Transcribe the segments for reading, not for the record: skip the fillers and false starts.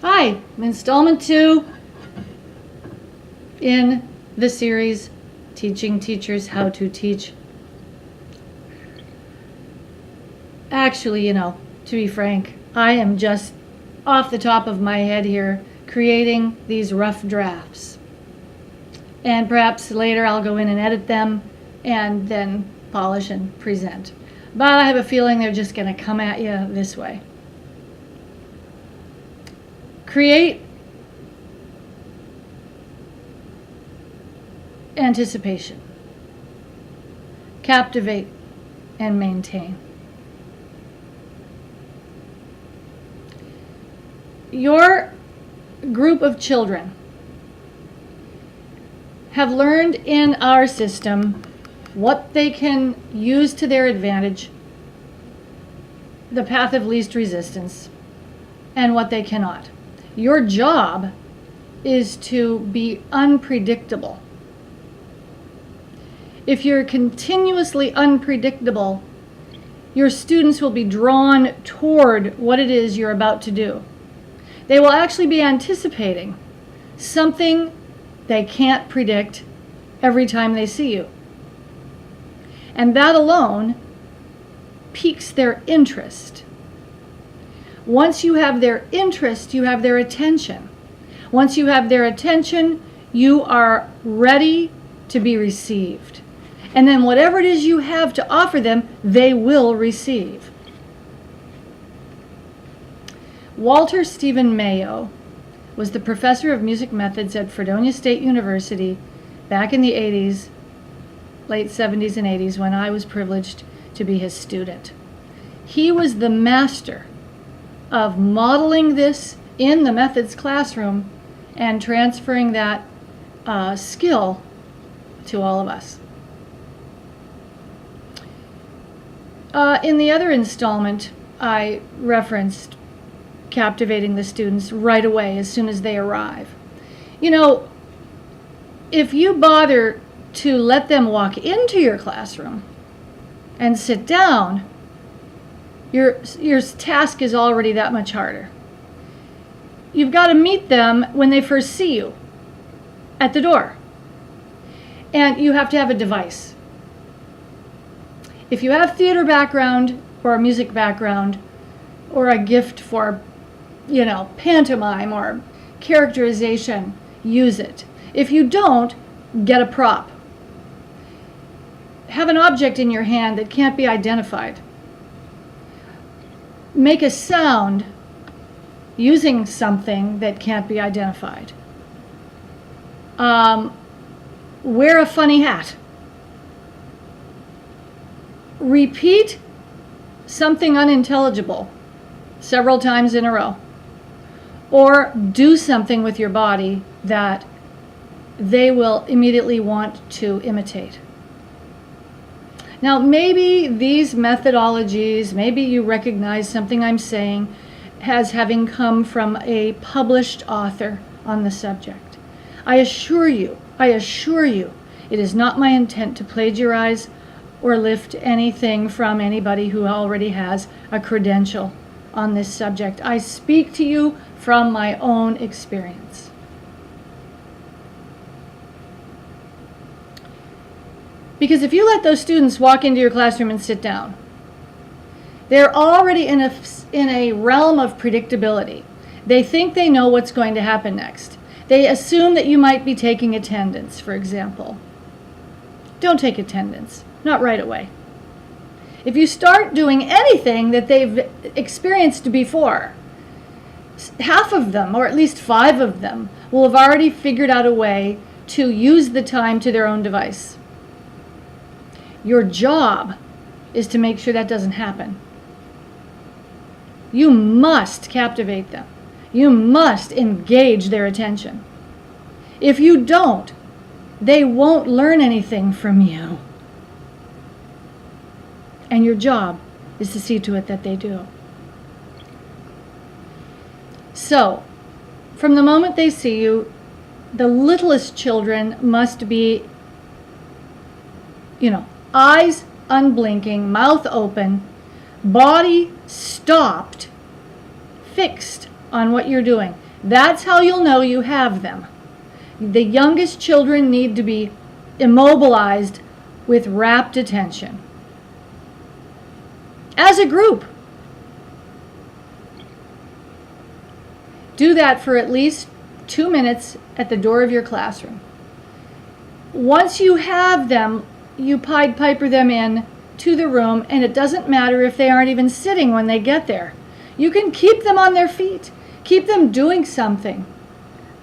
Hi, Installment 2 in the series Teaching Teachers How to Teach. Actually, to be frank, I am just off the top of my head here creating these rough drafts. And perhaps later I'll go in and edit them and then polish and present. But I have a feeling they're just going to come at you this way. Create anticipation. Captivate and maintain. Your group of children have learned in our system what they can use to their advantage, the path of least resistance, and what they cannot. Your job is to be unpredictable. If you're continuously unpredictable, your students will be drawn toward what it is you're about to do. They will actually be anticipating something they can't predict every time they see you. And that alone piques their interest. Once you have their interest, you have their attention. Once you have their attention, you are ready to be received. And then whatever it is you have to offer them, they will receive. Walter Stephen Mayo was the professor of music methods at Fredonia State University back in the 80s, late 70s and 80s, when I was privileged to be his student. He was the master of modeling this in the methods classroom and transferring that skill to all of us. In the other installment, I referenced captivating the students right away as soon as they arrive. If you bother to let them walk into your classroom and sit down, your task is already that much harder. You've got to meet them when they first see you at the door. And you have to have a device. If you have theater background or a music background or a gift for, pantomime or characterization, use it. If you don't, get a prop. Have an object in your hand that can't be identified. Make a sound using something that can't be identified. Wear a funny hat. Repeat something unintelligible several times in a row. Or do something with your body that they will immediately want to imitate. Now, maybe these methodologies, maybe you recognize something I'm saying as having come from a published author on the subject. I assure you, it is not my intent to plagiarize or lift anything from anybody who already has a credential on this subject. I speak to you from my own experience. Because if you let those students walk into your classroom and sit down, they're already in a realm of predictability. They think they know what's going to happen next. They assume that you might be taking attendance, for example. Don't take attendance, not right away. If you start doing anything that they've experienced before, half of them, or at least 5 of them, will have already figured out a way to use the time to their own device. Your job is to make sure that doesn't happen. You must captivate them. You must engage their attention. If you don't, they won't learn anything from you. And your job is to see to it that they do. So, from the moment they see you, the littlest children must be, eyes unblinking, mouth open, body stopped, fixed on what you're doing. That's how you'll know you have them. The youngest children need to be immobilized with rapt attention. As a group. Do that for at least 2 minutes at the door of your classroom. Once you have them, you Pied Piper them in to the room, and it doesn't matter if they aren't even sitting when they get there. You can keep them on their feet. Keep them doing something.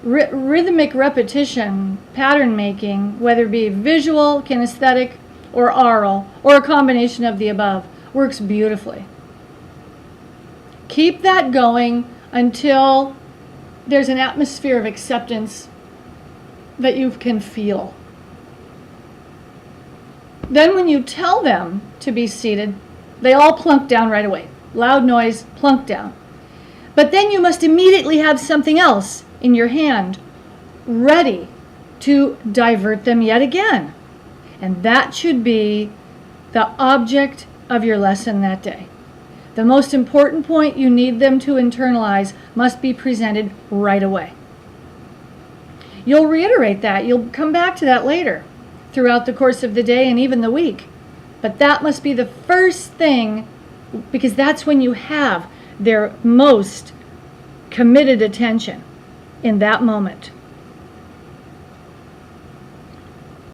Rhythmic repetition, pattern making, whether it be visual, kinesthetic, or oral, or a combination of the above, works beautifully. Keep that going until there's an atmosphere of acceptance that you can feel. Then when you tell them to be seated, they all plunk down right away. Loud noise, plunk down. But then you must immediately have something else in your hand ready to divert them yet again. And that should be the object of your lesson that day. The most important point you need them to internalize must be presented right away. You'll reiterate that. You'll come back to that later throughout the course of the day and even the week. But that must be the first thing, because that's when you have their most committed attention in that moment.